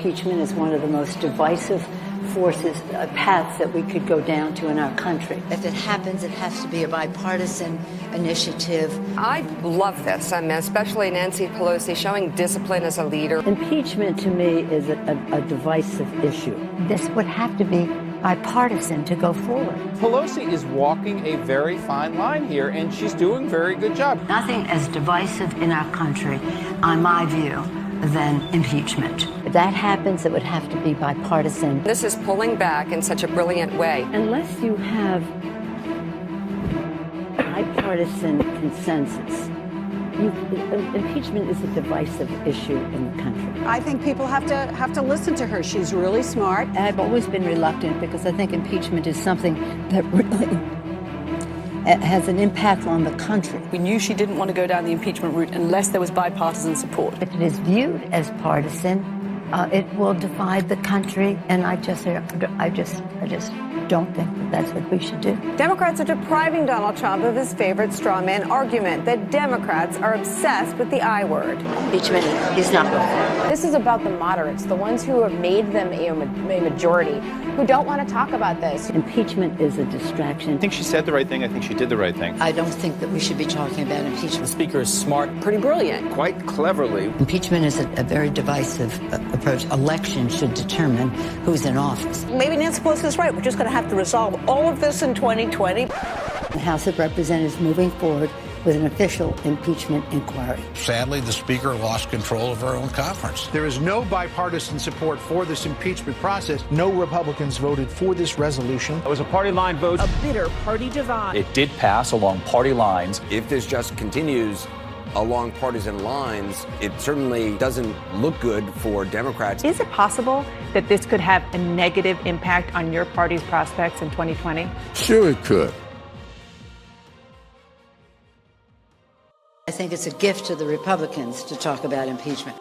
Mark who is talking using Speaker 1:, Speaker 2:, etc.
Speaker 1: impeachment is one of the most divisive forces, paths that we could go down to in our country.
Speaker 2: If it happens, it has to be a bipartisan initiative.
Speaker 3: I love this, especially Nancy Pelosi showing discipline as a leader.
Speaker 1: Impeachment, to me, is a divisive issue.
Speaker 2: This would have to be bipartisan to go forward.
Speaker 4: Pelosi is walking a very fine line here, and she's doing a very good job.
Speaker 2: Nothing as divisive in our country, on my view, than impeachment.
Speaker 1: If that happens, it would have to be bipartisan.
Speaker 3: This is pulling back in such a brilliant way.
Speaker 1: Unless you have bipartisan consensus, impeachment is a divisive issue in the country.
Speaker 5: I think people have to listen to her. She's really smart.
Speaker 1: I've always been reluctant because I think impeachment is something that really has an impact on the country.
Speaker 6: We knew she didn't want to go down the impeachment route unless there was bipartisan support.
Speaker 2: If it is viewed as partisan, it will divide the country, and I just don't think that's what we should do.
Speaker 7: Democrats are depriving Donald Trump of his favorite straw man argument that Democrats are obsessed with the I word.
Speaker 1: Impeachment is not good.
Speaker 8: This is about the moderates, the ones who have made them a majority, who don't want to talk about this.
Speaker 1: Impeachment is a distraction.
Speaker 4: I think she said the right thing. I think she did the right thing.
Speaker 2: I don't think that we should be talking about impeachment.
Speaker 9: The speaker is smart.
Speaker 6: Pretty brilliant.
Speaker 4: Quite cleverly.
Speaker 2: Impeachment is a very divisive approach. Election should determine who's in office.
Speaker 5: Maybe Nancy Pelosi is right. We're just going to have to resolve all of this in 2020.
Speaker 1: The House of Representatives moving forward with an official impeachment inquiry.
Speaker 10: Sadly, the Speaker lost control of her own conference.
Speaker 11: There is no bipartisan support for this impeachment process. No Republicans voted for this resolution.
Speaker 4: It was a party line vote.
Speaker 5: A bitter party divide.
Speaker 9: It did pass along party lines.
Speaker 12: If this just continues along partisan lines, it certainly doesn't look good for Democrats.
Speaker 7: Is it possible that this could have a negative impact on your party's prospects in 2020?
Speaker 10: Sure it could.
Speaker 2: I think it's a gift to the Republicans to talk about impeachment.